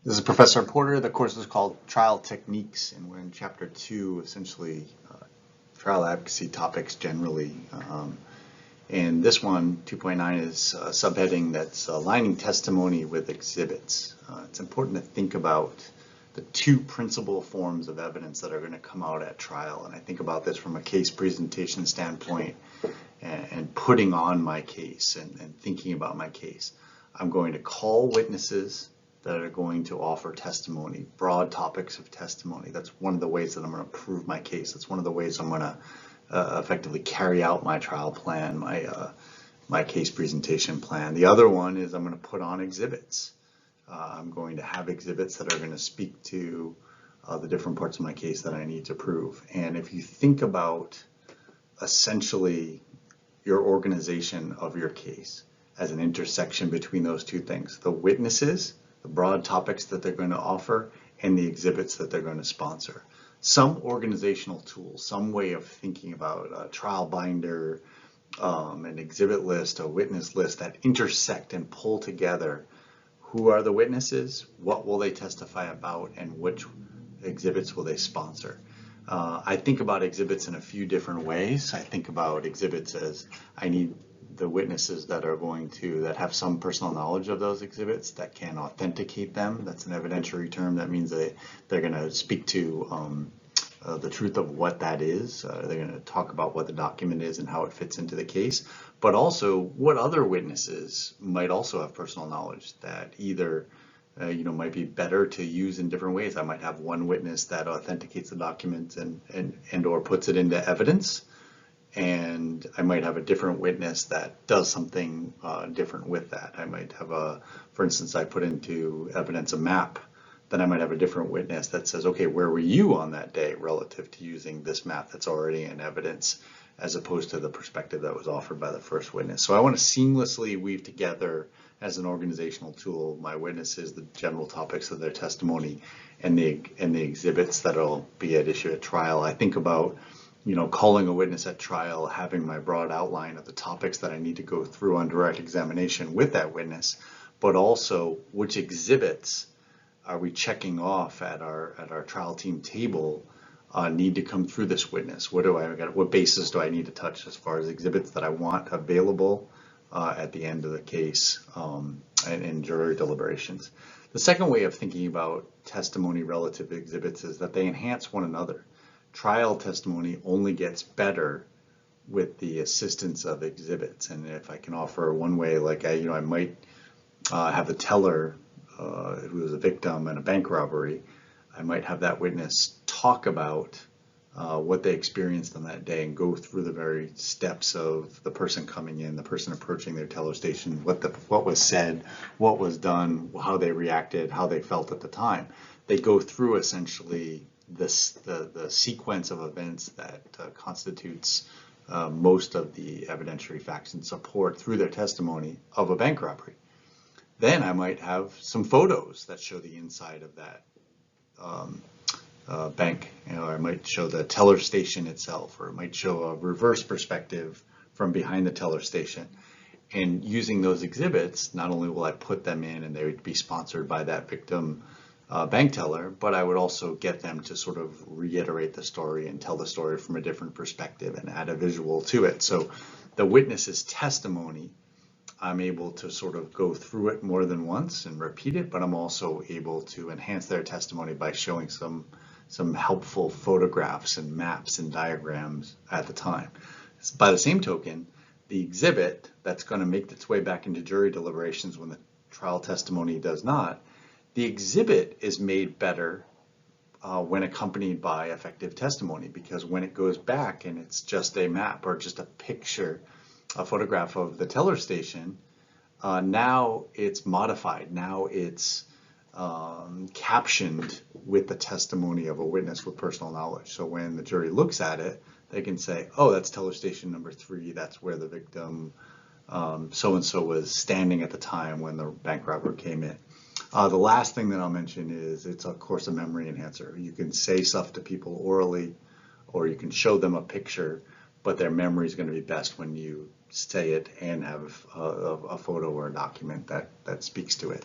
This is Professor Porter. The course is called Trial Techniques, and we're in Chapter 2, essentially trial advocacy topics generally. And this one, 2.9, is a subheading that's aligning testimony with exhibits. It's important to think about the two principal forms of evidence that are going to come out at trial. And I think about this from a case presentation standpoint and putting on my case and thinking about my case. I'm going to call witnesses that are going to offer testimony, broad topics of testimony. That's one of the ways that I'm going to prove my case. That's one of the ways I'm going to effectively carry out my trial plan, my case presentation plan. The other one is I'm going to put on exhibits. I'm going to have exhibits that are going to speak to the different parts of my case that I need to prove. And if you think about essentially your organization of your case as an intersection between those two things, the witnesses, the broad topics that they're going to offer, and the exhibits that they're going to sponsor. Some organizational tools, some way of thinking about a trial binder, an exhibit list, a witness list that intersect and pull together who are the witnesses, what will they testify about, and which exhibits will they sponsor. I think about exhibits in a few different ways. I think about exhibits as I need the witnesses that have some personal knowledge of those exhibits that can authenticate them. That's an evidentiary term. That means they're going to speak to the truth of what that is. They're going to talk about what the document is and how it fits into the case, but also what other witnesses might also have personal knowledge that either might be better to use in different ways. I might have one witness that authenticates the document and or puts it into evidence, and I might have a different witness that does something different with that. I might have for instance, I put into evidence a map, then I might have a different witness that says, okay, where were you on that day relative to using this map that's already in evidence, as opposed to the perspective that was offered by the first witness. So I want to seamlessly weave together as an organizational tool my witnesses, the general topics of their testimony, and the exhibits that'll be at issue at trial. I think about calling a witness at trial, having my broad outline of the topics that I need to go through on direct examination with that witness, but also which exhibits are we checking off at our trial team table need to come through this witness. What bases do I need to touch as far as exhibits that I want available at the end of the case and in jury deliberations. The second way of thinking about testimony relative to exhibits is that they enhance one another. Trial testimony only gets better with the assistance of exhibits, and if I can offer one way, like I might have the teller who was a victim in a bank robbery, I might have that witness talk about what they experienced on that day and go through the very steps of the person coming in, the person approaching their teller station, what was said, what was done, how they reacted, how they felt at the time. They go through essentially the sequence of events that constitutes most of the evidentiary facts and support through their testimony of a bank robbery. Then I might have some photos that show the inside of that bank. I might show the teller station itself, or it might show a reverse perspective from behind the teller station. And using those exhibits, not only will I put them in and they would be sponsored by that victim bank teller, but I would also get them to sort of reiterate the story and tell the story from a different perspective and add a visual to it. So the witness's testimony, I'm able to sort of go through it more than once and repeat it, but I'm also able to enhance their testimony by showing some helpful photographs and maps and diagrams at the time. By the same token, the exhibit that's going to make its way back into jury deliberations when the trial testimony does not, the exhibit is made better when accompanied by effective testimony, because when it goes back and it's just a map or just a picture, a photograph of the teller station, now it's modified. Now it's captioned with the testimony of a witness with personal knowledge. So when the jury looks at it, they can say, oh, that's teller station number 3. That's where the victim so-and-so was standing at the time when the bank robber came in. The last thing that I'll mention is it's, of course, a memory enhancer. You can say stuff to people orally, or you can show them a picture, but their memory is going to be best when you say it and have a photo or a document that speaks to it.